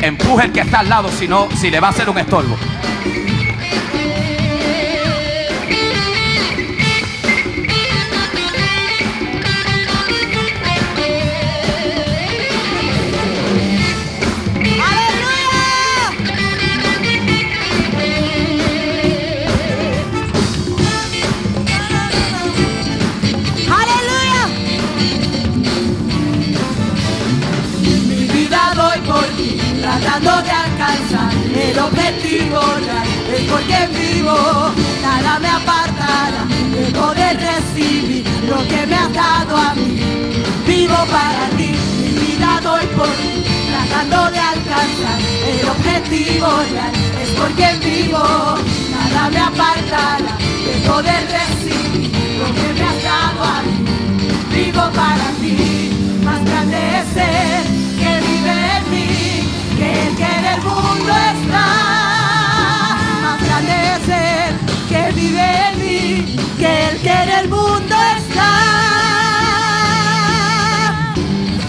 empuje el que está al lado, si le va a hacer un estorbo. Tratando de alcanzar el objetivo real, es porque vivo, nada me apartará de poder recibir lo que me has dado a mí. Vivo para ti, mi vida doy por ti, tratando de alcanzar el objetivo real, es porque vivo, nada me apartará de poder recibir lo que me has dado a mí. Vivo para ti, más grande es Él que vive en mí, que el que en el mundo está. Más grande es Él que vive en mí, que el que en el mundo está.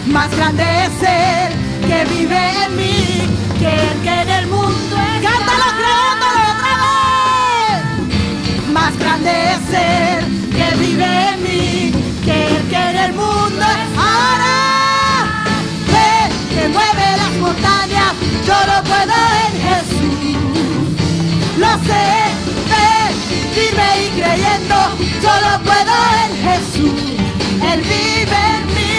Más grande es Él que vive en mí, que el que en el mundo está. ¡Cántalo, creyéndolo otra vez! Más grande es Él que vive en mí, que el que en el mundo está. Ahora ve que mueve las montañas, yo lo puedo en Jesús. Lo sé, ve, firme y creyendo, yo lo puedo en Jesús. Él vive en mí,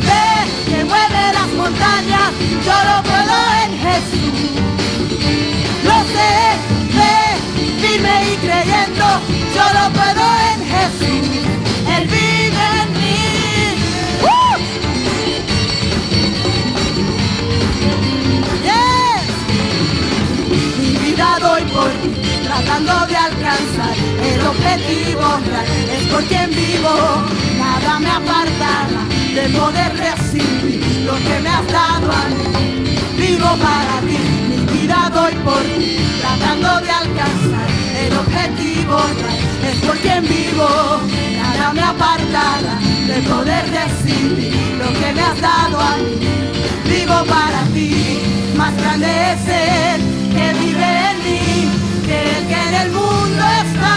ve que mueve las montañas, yo lo puedo en Jesús. Lo sé, ve, firme y creyendo, yo lo puedo en Jesús. Él vive en mí. Doy por ti, tratando de alcanzar el objetivo real, es por quien vivo, nada me apartará de poder recibir lo que me has dado a mí. Vivo para ti, mi vida doy por ti, tratando de alcanzar el objetivo real, es por quien vivo, nada me apartará de poder recibir lo que me has dado a mí. Vivo para ti, más grande es Él que vive en mí, que el que en el mundo está.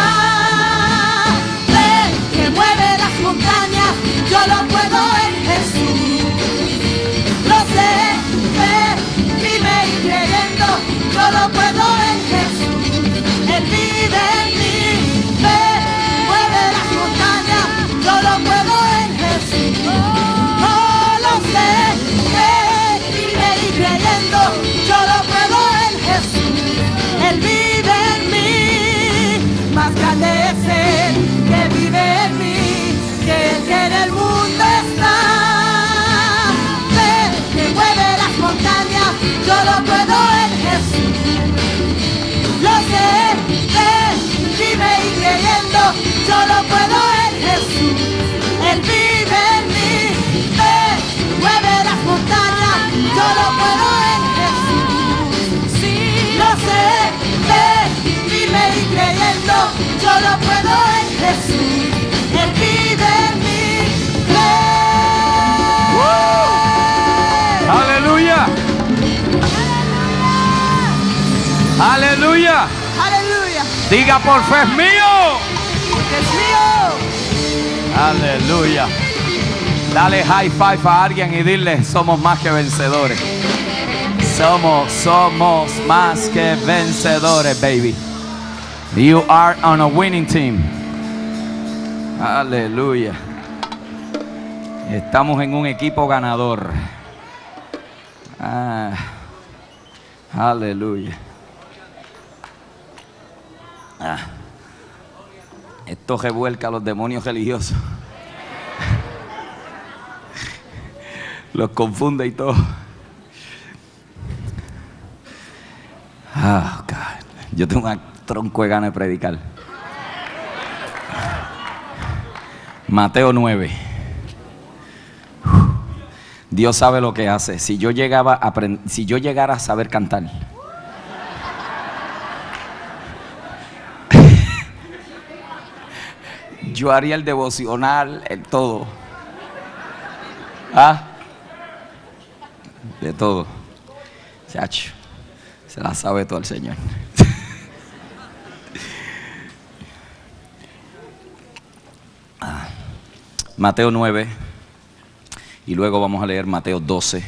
Ve que mueve las montañas, yo lo puedo en Jesús. Lo sé, ve, vive y creyendo, yo lo puedo en Jesús. Él vive en mí, ve, mueve las montañas, yo lo puedo en Jesús. Oh, lo sé, ve, vive y creyendo, yo lo puedo en Jesús. Él vive en mí, más grande es Él que vive en mí, que el que en el mundo está. Ve que mueve las montañas, yo lo puedo en Jesús. Lo sé, ve, vive y creyendo, yo lo puedo en Jesús. Él vive en mí, ve, mueve las montañas, yo lo puedo en Jesús. Sí, lo sé, ve, vive y creyendo, yo lo puedo en Jesús. Él vive en mí, ¡Aleluya! ¡Aleluya! ¡Aleluya! Diga por fe es mío. Porque es mío. ¡Aleluya! Dale high five a alguien y dile: somos más que vencedores. Somos más que vencedores, baby. You are on a winning team. Aleluya. Estamos en un equipo ganador. Aleluya. Esto revuelca a los demonios religiosos. Los confunde y todo. God. Yo tengo un tronco de ganas de predicar. Mateo 9. Dios sabe lo que hace. Si yo llegara a saber cantar, yo haría el devocional, el todo. De todo. Chacho, se la sabe todo el Señor. Mateo 9 y luego vamos a leer Mateo 12,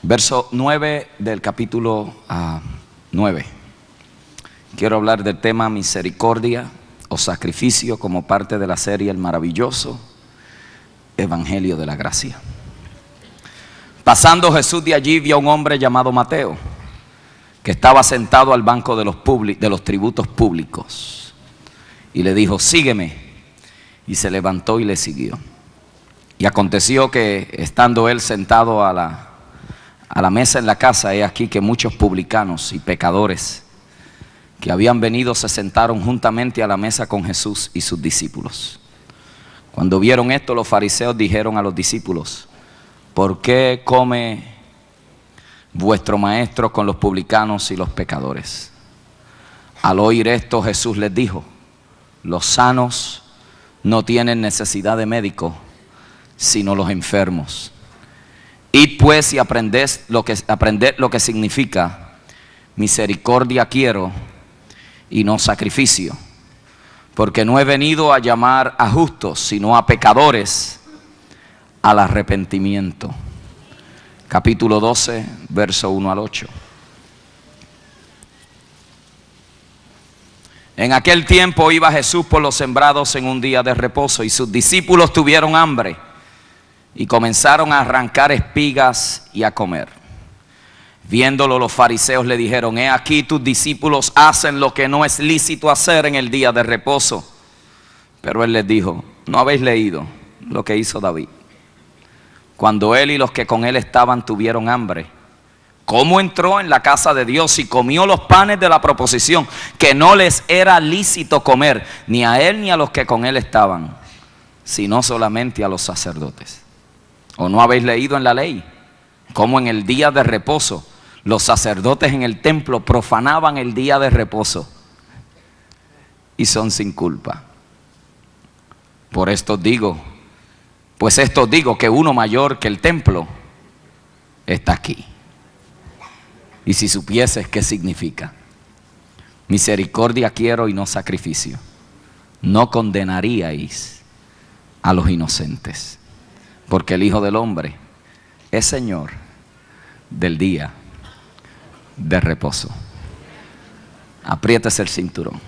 verso 9 del capítulo 9. Quiero hablar del tema misericordia o sacrificio como parte de la serie El maravilloso Evangelio de la Gracia. Pasando Jesús de allí, vio a un hombre llamado Mateo, que estaba sentado al banco de los tributos públicos, y le dijo: sígueme. Y se levantó y le siguió. Y aconteció que, estando él sentado a la mesa en la casa, he aquí que muchos publicanos y pecadores que habían venido se sentaron juntamente a la mesa con Jesús y sus discípulos. Cuando vieron esto, los fariseos dijeron a los discípulos: ¿por qué come vuestro maestro con los publicanos y los pecadores? Al oír esto, Jesús les dijo: los sanos no tienen necesidad de médico, sino los enfermos. Id pues y aprended lo que significa: misericordia quiero y no sacrificio, porque no he venido a llamar a justos, sino a pecadores al arrepentimiento. Capítulo 12, verso 1 al 8. En aquel tiempo iba Jesús por los sembrados en un día de reposo, y sus discípulos tuvieron hambre y comenzaron a arrancar espigas y a comer. Viéndolo, los fariseos le dijeron: he aquí tus discípulos hacen lo que no es lícito hacer en el día de reposo. Pero él les dijo: ¿no habéis leído lo que hizo David cuando él y los que con él estaban tuvieron hambre? ¿Cómo entró en la casa de Dios y comió los panes de la proposición, que no les era lícito comer, ni a él ni a los que con él estaban, sino solamente a los sacerdotes? ¿O no habéis leído en la ley cómo en el día de reposo los sacerdotes en el templo profanaban el día de reposo y son sin culpa? Pues esto digo que uno mayor que el templo está aquí. Y si supieses qué significa: misericordia quiero y no sacrificio, no condenaríais a los inocentes, porque el Hijo del Hombre es Señor del día de reposo. Apriétese el cinturón,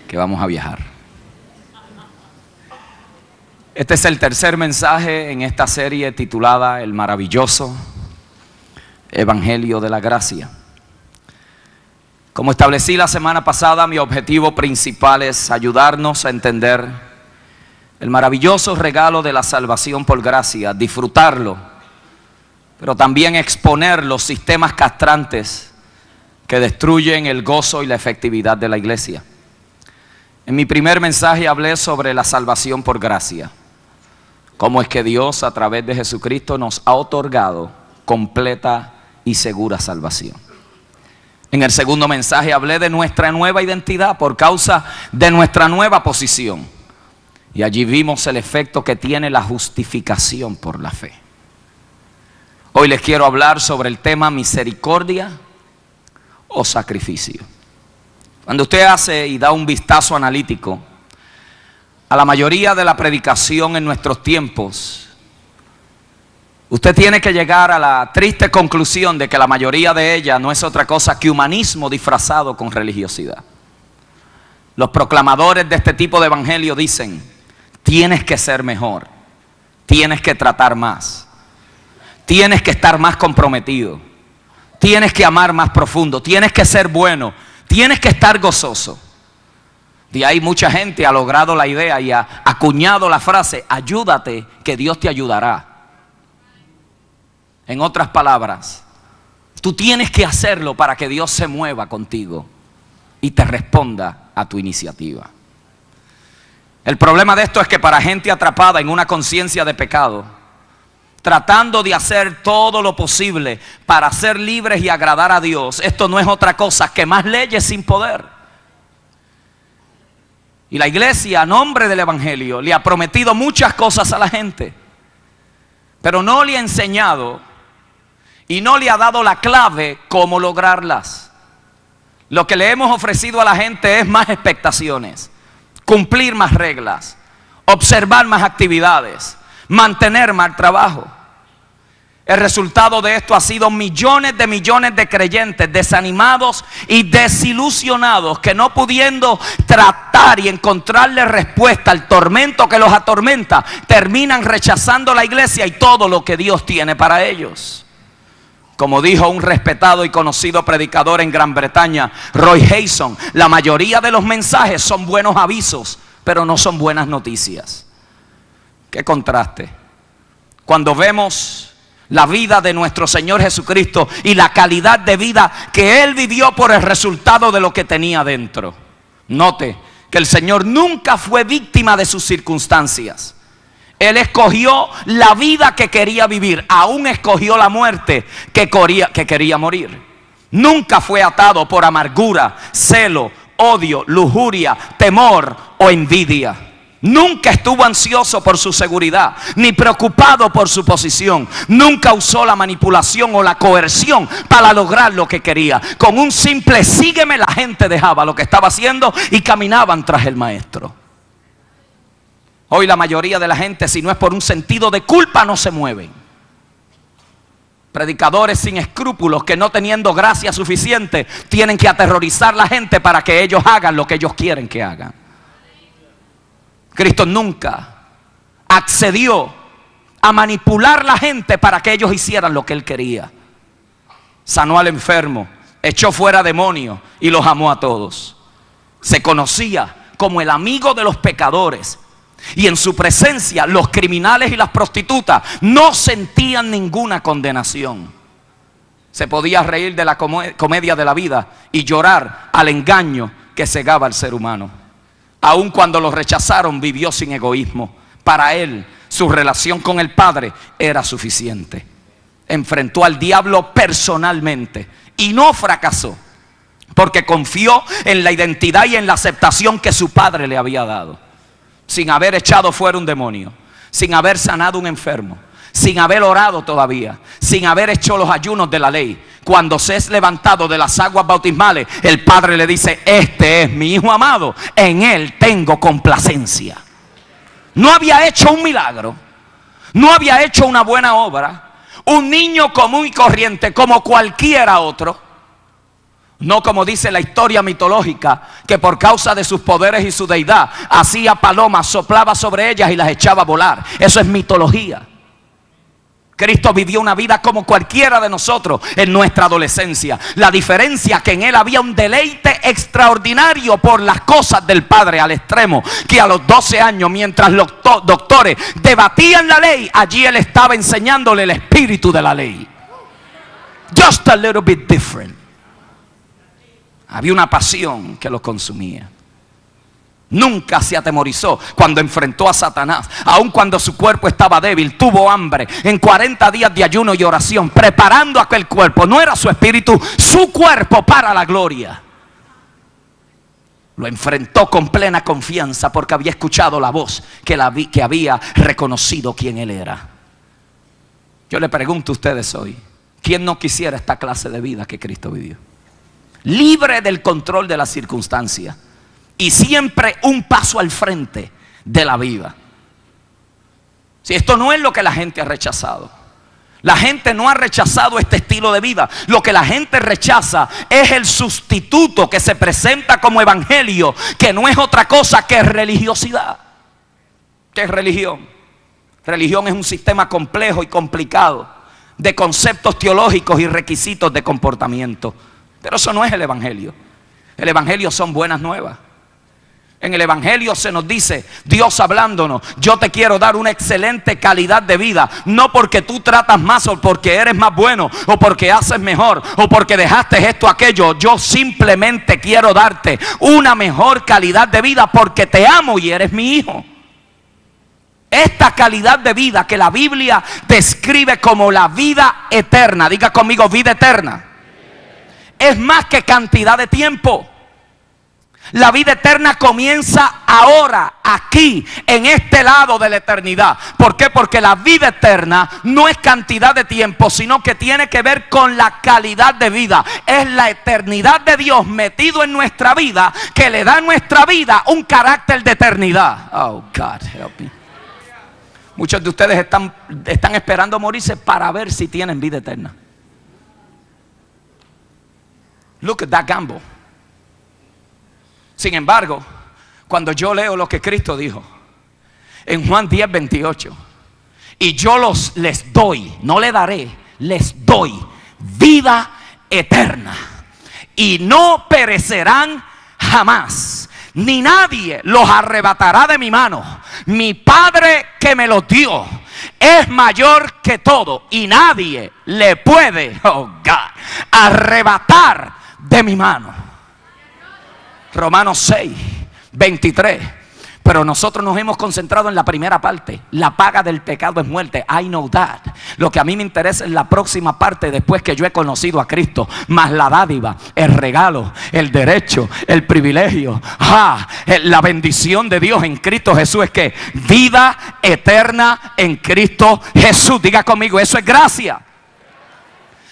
que vamos a viajar. Este es el tercer mensaje en esta serie titulada El maravilloso Evangelio de la Gracia. Como establecí la semana pasada, mi objetivo principal es ayudarnos a entender el maravilloso regalo de la salvación por gracia, disfrutarlo, pero también exponer los sistemas castrantes que destruyen el gozo y la efectividad de la iglesia. En mi primer mensaje hablé sobre la salvación por gracia, cómo es que Dios a través de Jesucristo nos ha otorgado completa y segura salvación. En el segundo mensaje hablé de nuestra nueva identidad por causa de nuestra nueva posición, y allí vimos el efecto que tiene la justificación por la fe. Hoy les quiero hablar sobre el tema misericordia o sacrificio. Cuando usted hace y da un vistazo analítico a la mayoría de la predicación en nuestros tiempos, usted tiene que llegar a la triste conclusión de que la mayoría de ella no es otra cosa que humanismo disfrazado con religiosidad. Los proclamadores de este tipo de evangelio dicen: tienes que ser mejor, tienes que tratar más, tienes que estar más comprometido, tienes que amar más profundo, tienes que ser bueno, tienes que estar gozoso. De ahí mucha gente ha logrado la idea y ha acuñado la frase: ayúdate que Dios te ayudará. En otras palabras, tú tienes que hacerlo para que Dios se mueva contigo y te responda a tu iniciativa. El problema de esto es que para gente atrapada en una conciencia de pecado, tratando de hacer todo lo posible para ser libres y agradar a Dios, esto no es otra cosa que más leyes sin poder. Y la iglesia, a nombre del evangelio, le ha prometido muchas cosas a la gente, pero no le ha enseñado y no le ha dado la clave cómo lograrlas. Lo que le hemos ofrecido a la gente es más expectaciones, cumplir más reglas, observar más actividades, mantener más trabajo. El resultado de esto ha sido millones de creyentes desanimados y desilusionados, que no pudiendo tratar y encontrarle respuesta al tormento que los atormenta, terminan rechazando la iglesia y todo lo que Dios tiene para ellos. Como dijo un respetado y conocido predicador en Gran Bretaña, Roy Heyson, la mayoría de los mensajes son buenos avisos, pero no son buenas noticias. Qué contraste. Cuando vemos la vida de nuestro Señor Jesucristo y la calidad de vida que Él vivió por el resultado de lo que tenía dentro. Note que el Señor nunca fue víctima de sus circunstancias. Él escogió la vida que quería vivir, aún escogió la muerte que quería morir. Nunca fue atado por amargura, celo, odio, lujuria, temor o envidia. Nunca estuvo ansioso por su seguridad, ni preocupado por su posición. Nunca usó la manipulación o la coerción para lograr lo que quería. Con un simple sígueme, la gente dejaba lo que estaba haciendo y caminaban tras el maestro. Hoy la mayoría de la gente, si no es por un sentido de culpa, no se mueven. Predicadores sin escrúpulos que, no teniendo gracia suficiente, tienen que aterrorizar a la gente para que ellos hagan lo que ellos quieren que hagan. Cristo nunca accedió a manipular a la gente para que ellos hicieran lo que Él quería. Sanó al enfermo, echó fuera demonios y los amó a todos. Se conocía como el amigo de los pecadores. Y en su presencia los criminales y las prostitutas no sentían ninguna condenación. Se podía reír de la comedia de la vida y llorar al engaño que cegaba al ser humano. Aun cuando lo rechazaron, vivió sin egoísmo. Para él, su relación con el Padre era suficiente. Enfrentó al diablo personalmente y no fracasó, porque confió en la identidad y en la aceptación que su Padre le había dado. Sin haber echado fuera un demonio, sin haber sanado un enfermo, sin haber orado todavía, sin haber hecho los ayunos de la ley. Cuando se es levantado de las aguas bautismales, el Padre le dice: este es mi Hijo amado, en Él tengo complacencia. No había hecho un milagro, no había hecho una buena obra. Un niño común y corriente como cualquiera otro. No como dice la historia mitológica, que por causa de sus poderes y su deidad hacía palomas, soplaba sobre ellas y las echaba a volar. Eso es mitología. Cristo vivió una vida como cualquiera de nosotros en nuestra adolescencia. La diferencia que en Él había un deleite extraordinario por las cosas del Padre, al extremo que a los 12 años, mientras los doctores debatían la ley, allí Él estaba enseñándole el espíritu de la ley. Just a little bit different. Había una pasión que lo consumía. Nunca se atemorizó cuando enfrentó a Satanás. Aun cuando su cuerpo estaba débil, tuvo hambre. En 40 días de ayuno y oración, preparando aquel cuerpo. No era su espíritu, su cuerpo para la gloria. Lo enfrentó con plena confianza porque había escuchado la voz que había reconocido quién Él era. Yo le pregunto a ustedes hoy: ¿quién no quisiera esta clase de vida que Cristo vivió? Libre del control de las circunstancias y siempre un paso al frente de la vida. Si esto no es lo que la gente ha rechazado. La gente no ha rechazado este estilo de vida. Lo que la gente rechaza es el sustituto que se presenta como evangelio, que no es otra cosa que religiosidad. ¿Qué es religión? Religión es un sistema complejo y complicado de conceptos teológicos y requisitos de comportamiento. Pero eso no es el evangelio. El evangelio son buenas nuevas. En el evangelio se nos dice, Dios hablándonos: yo te quiero dar una excelente calidad de vida. No porque tú tratas más, o porque eres más bueno, o porque haces mejor, o porque dejaste esto o aquello. Yo simplemente quiero darte una mejor calidad de vida porque te amo y eres mi hijo. Esta calidad de vida que la Biblia describe como la vida eterna, diga conmigo: vida eterna. Es más que cantidad de tiempo. La vida eterna comienza ahora, aquí, en este lado de la eternidad. ¿Por qué? Porque la vida eterna no es cantidad de tiempo, sino que tiene que ver con la calidad de vida. Es la eternidad de Dios metido en nuestra vida, que le da a nuestra vida un carácter de eternidad. Oh, God, help me. Muchos de ustedes están esperando morirse para ver si tienen vida eterna. Look at that gamble. Sin embargo, cuando yo leo lo que Cristo dijo en Juan 10:28, y yo les doy, no le daré, les doy vida eterna, y no perecerán jamás, ni nadie los arrebatará de mi mano. Mi Padre que me los dio es mayor que todo, y nadie le puede, oh God, arrebatar de mi mano. Romanos 6:23. Pero nosotros nos hemos concentrado en la primera parte. La paga del pecado es muerte. I know that. Lo que a mí me interesa es la próxima parte, después que yo he conocido a Cristo. Más la dádiva, el regalo, el derecho, el privilegio, la bendición de Dios en Cristo Jesús es que vida eterna en Cristo Jesús. Diga conmigo, eso es gracia.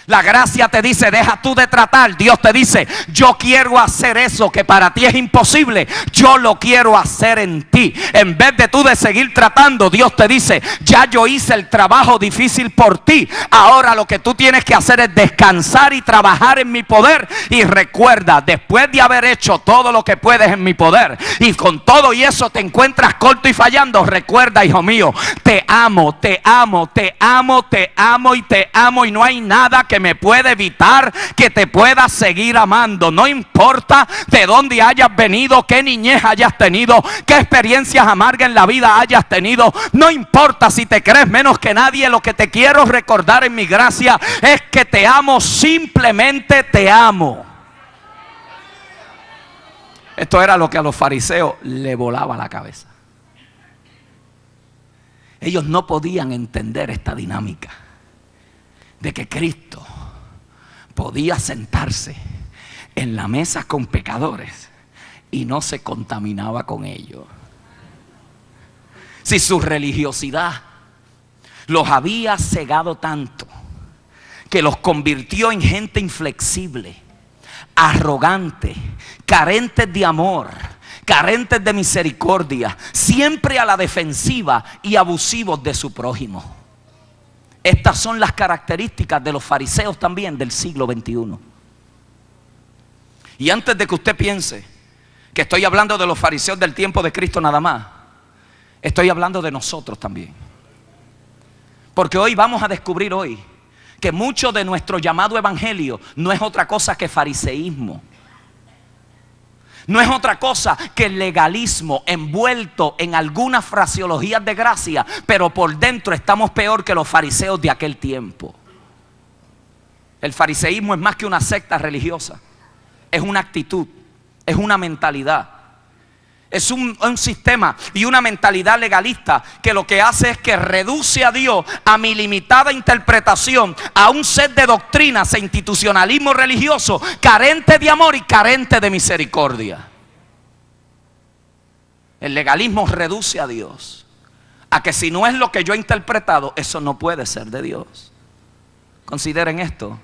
La gracia te dice, deja tú de tratar. Dios te dice, yo quiero hacer eso que para ti es imposible. Yo lo quiero hacer en ti. En vez de tú de seguir tratando, Dios te dice, ya yo hice el trabajo difícil por ti. Ahora lo que tú tienes que hacer es descansar y trabajar en mi poder. Y recuerda, después de haber hecho todo lo que puedes en mi poder, y con todo y eso te encuentras corto y fallando, recuerda, hijo mío, te amo, te amo, te amo, te amo y te amo. Y no hay nada que me puede evitar que te pueda seguir amando. No importa de dónde hayas venido, qué niñez hayas tenido, qué experiencias amargas en la vida hayas tenido. No importa si te crees menos que nadie. Lo que te quiero recordar en mi gracia es que te amo, simplemente te amo. Esto era lo que a los fariseos le volaba la cabeza. Ellos no podían entender esta dinámica de que Cristo podía sentarse en la mesa con pecadores y no se contaminaba con ellos. Si su religiosidad los había cegado tanto que los convirtió en gente inflexible, arrogante, carentes de amor, carentes de misericordia, siempre a la defensiva y abusivos de su prójimo. Estas son las características de los fariseos también del siglo XXI. Y antes de que usted piense que estoy hablando de los fariseos del tiempo de Cristo nada más, estoy hablando de nosotros también. Porque hoy vamos a descubrir hoy que mucho de nuestro llamado evangelio no es otra cosa que fariseísmo. No es otra cosa que el legalismo envuelto en algunas fraseologías de gracia, pero por dentro estamos peor que los fariseos de aquel tiempo. El fariseísmo es más que una secta religiosa. Es una actitud, es una mentalidad. Es un sistema y una mentalidad legalista que lo que hace es que reduce a Dios a mi limitada interpretación, a un set de doctrinas e institucionalismo religioso carente de amor y carente de misericordia. El legalismo reduce a Dios a que si no es lo que yo he interpretado, eso no puede ser de Dios. Consideren esto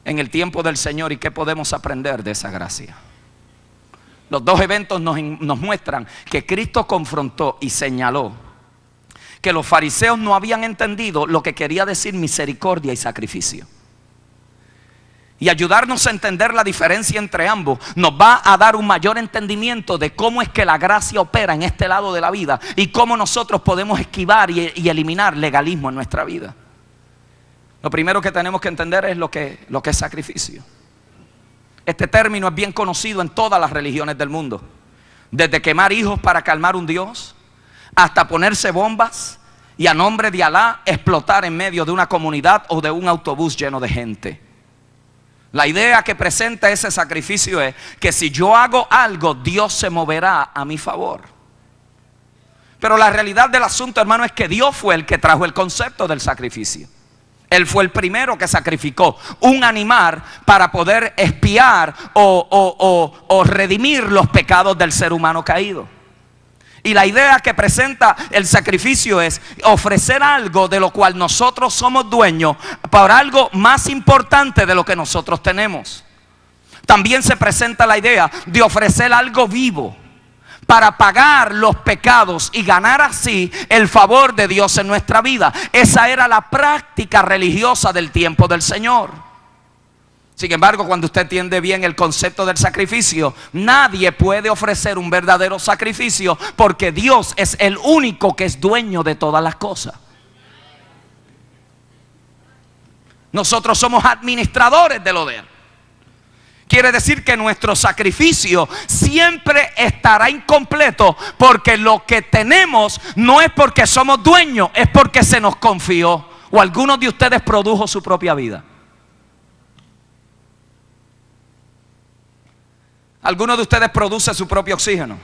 en el tiempo del Señor y qué podemos aprender de esa gracia. Los dos eventos nos muestran que Cristo confrontó y señaló que los fariseos no habían entendido lo que quería decir misericordia y sacrificio. Y ayudarnos a entender la diferencia entre ambos nos va a dar un mayor entendimiento de cómo es que la gracia opera en este lado de la vida y cómo nosotros podemos esquivar y eliminar legalismo en nuestra vida. Lo primero que tenemos que entender es lo que es sacrificio. Este término es bien conocido en todas las religiones del mundo. Desde quemar hijos para calmar un Dios, hasta ponerse bombas y a nombre de Alá explotar en medio de una comunidad o de un autobús lleno de gente. La idea que presenta ese sacrificio es que si yo hago algo, Dios se moverá a mi favor. Pero la realidad del asunto, hermano, es que Dios fue el que trajo el concepto del sacrificio. Él fue el primero que sacrificó un animal para poder expiar o redimir los pecados del ser humano caído. Y la idea que presenta el sacrificio es ofrecer algo de lo cual nosotros somos dueños por algo más importante de lo que nosotros tenemos. También se presenta la idea de ofrecer algo vivo para pagar los pecados y ganar así el favor de Dios en nuestra vida. Esa era la práctica religiosa del tiempo del Señor. Sin embargo, cuando usted entiende bien el concepto del sacrificio, nadie puede ofrecer un verdadero sacrificio porque Dios es el único que es dueño de todas las cosas. Nosotros somos administradores del poder. Quiere decir que nuestro sacrificio siempre estará incompleto porque lo que tenemos no es porque somos dueños, es porque se nos confió. O algunos de ustedes produjo su propia vida. Algunos de ustedes produce su propio oxígeno.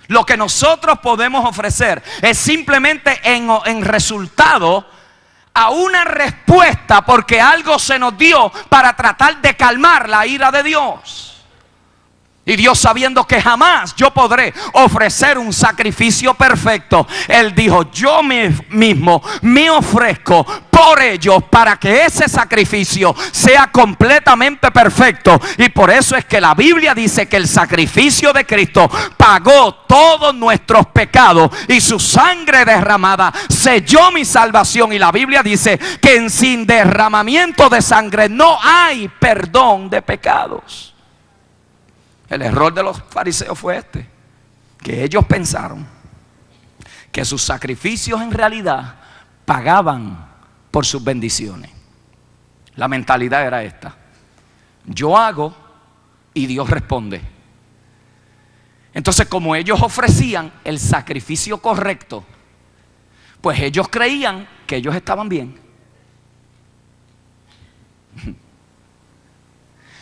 Lo que nosotros podemos ofrecer es simplemente en resultado a una respuesta porque algo se nos dio para tratar de calmar la ira de Dios. Y Dios, sabiendo que jamás yo podré ofrecer un sacrificio perfecto, Él dijo: yo mismo me ofrezco por ellos para que ese sacrificio sea completamente perfecto. Y por eso es que la Biblia dice que el sacrificio de Cristo pagó todos nuestros pecados y su sangre derramada selló mi salvación. Y la Biblia dice que sin derramamiento de sangre no hay perdón de pecados. El error de los fariseos fue que ellos pensaron que sus sacrificios en realidad pagaban por sus bendiciones. La mentalidad era esta: yo hago y Dios responde. Entonces, como ellos ofrecían el sacrificio correcto, pues ellos creían que ellos estaban bien.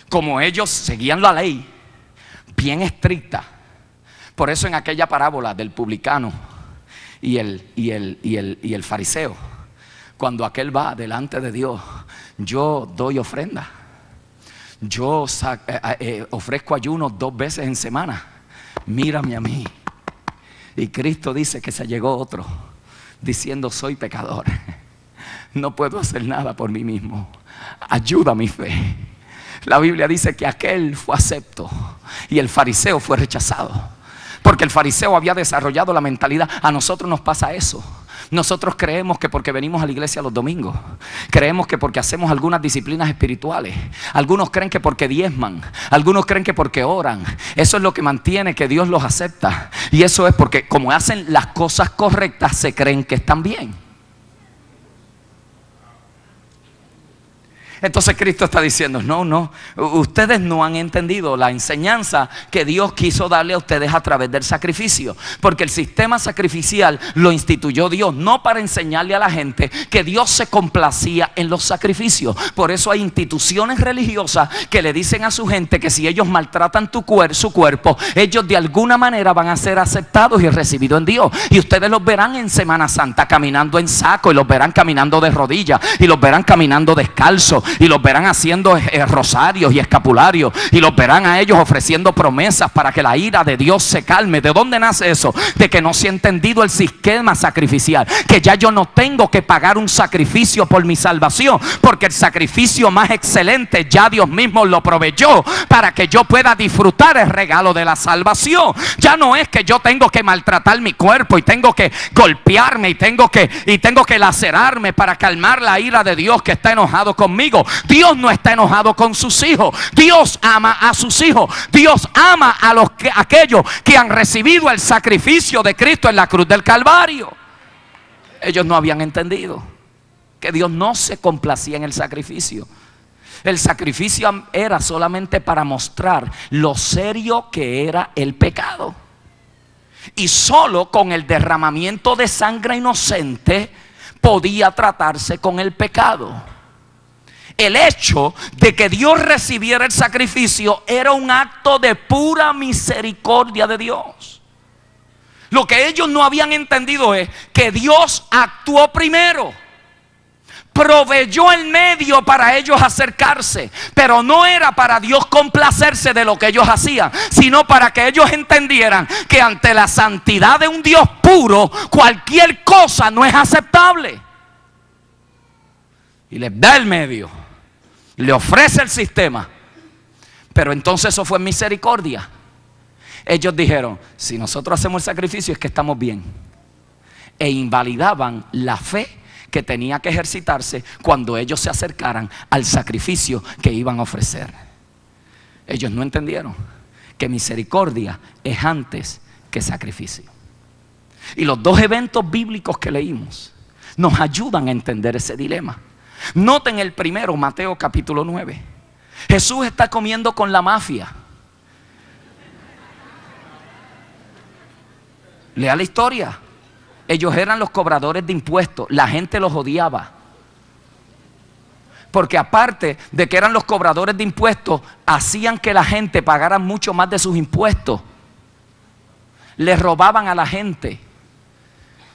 Como ellos seguían la ley bien estricta. Por eso en aquella parábola del publicano y el fariseo, cuando aquel va delante de Dios: yo doy ofrenda, yo ofrezco ayunos 2 veces en semana, mírame a mí. Y Cristo dice que se llegó otro diciendo: soy pecador, no puedo hacer nada por mí mismo, ayuda a mi fe. La Biblia dice que aquel fue acepto y el fariseo fue rechazado, porque el fariseo había desarrollado la mentalidad. A nosotros nos pasa eso. Nosotros creemos que porque venimos a la iglesia los domingos, creemos que porque hacemos algunas disciplinas espirituales, algunos creen que porque diezman, algunos creen que porque oran, eso es lo que mantiene que Dios los acepta. Y eso es porque como hacen las cosas correctas, se creen que están bien. Entonces Cristo está diciendo: no, ustedes no han entendido la enseñanza que Dios quiso darle a ustedes a través del sacrificio. Porque el sistema sacrificial lo instituyó Dios, no para enseñarle a la gente que Dios se complacía en los sacrificios. Por eso hay instituciones religiosas que le dicen a su gente que si ellos maltratan su cuerpo, ellos de alguna manera van a ser aceptados y recibidos en Dios. Y ustedes los verán en Semana Santa caminando en saco, y los verán caminando de rodillas, y los verán caminando descalzos, y los verán haciendo rosarios y escapularios, y los verán a ellos ofreciendo promesas para que la ira de Dios se calme. ¿De dónde nace eso? De que no se ha entendido el sistema sacrificial, que ya yo no tengo que pagar un sacrificio por mi salvación, porque el sacrificio más excelente ya Dios mismo lo proveyó para que yo pueda disfrutar el regalo de la salvación. Ya no es que yo tengo que maltratar mi cuerpo y tengo que golpearme y tengo que lacerarme para calmar la ira de Dios que está enojado conmigo. Dios no está enojado con sus hijos. Dios ama a sus hijos. Dios ama a aquellos que han recibido el sacrificio de Cristo en la cruz del Calvario. Ellos no habían entendido que Dios no se complacía en el sacrificio. El sacrificio era solamente para mostrar lo serio que era el pecado. Y solo con el derramamiento de sangre inocente podía tratarse con el pecado. El hecho de que Dios recibiera el sacrificio era un acto de pura misericordia de Dios. Lo que ellos no habían entendido es que Dios actuó primero. proveyó el medio para ellos acercarse, pero no era para Dios complacerse de lo que ellos hacían, sino para que ellos entendieran que ante la santidad de un Dios puro, cualquier cosa no es aceptable. Y les da el medio, le ofrece el sistema, pero entonces eso fue misericordia. Ellos dijeron, si nosotros hacemos el sacrificio es que estamos bien, e invalidaban la fe que tenía que ejercitarse cuando ellos se acercaran al sacrificio que iban a ofrecer. Ellos no entendieron que misericordia es antes que sacrificio. Y los dos eventos bíblicos que leímos nos ayudan a entender ese dilema. Noten el primero, Mateo capítulo 9. Jesús está comiendo con la mafia. Lea la historia. Ellos eran los cobradores de impuestos. La gente los odiaba, porque aparte de que eran los cobradores de impuestos, hacían que la gente pagara mucho más de sus impuestos. Les robaban a la gente.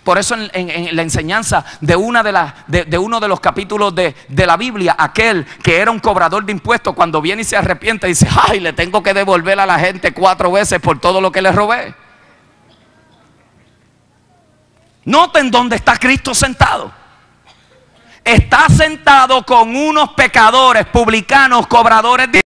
Por eso en la enseñanza de uno de los capítulos de la Biblia, aquel que era un cobrador de impuestos, cuando viene y se arrepiente, dice, ay, le tengo que devolver a la gente 4 veces por todo lo que le robé. Noten dónde está Cristo sentado. Está sentado con unos pecadores, publicanos, cobradores de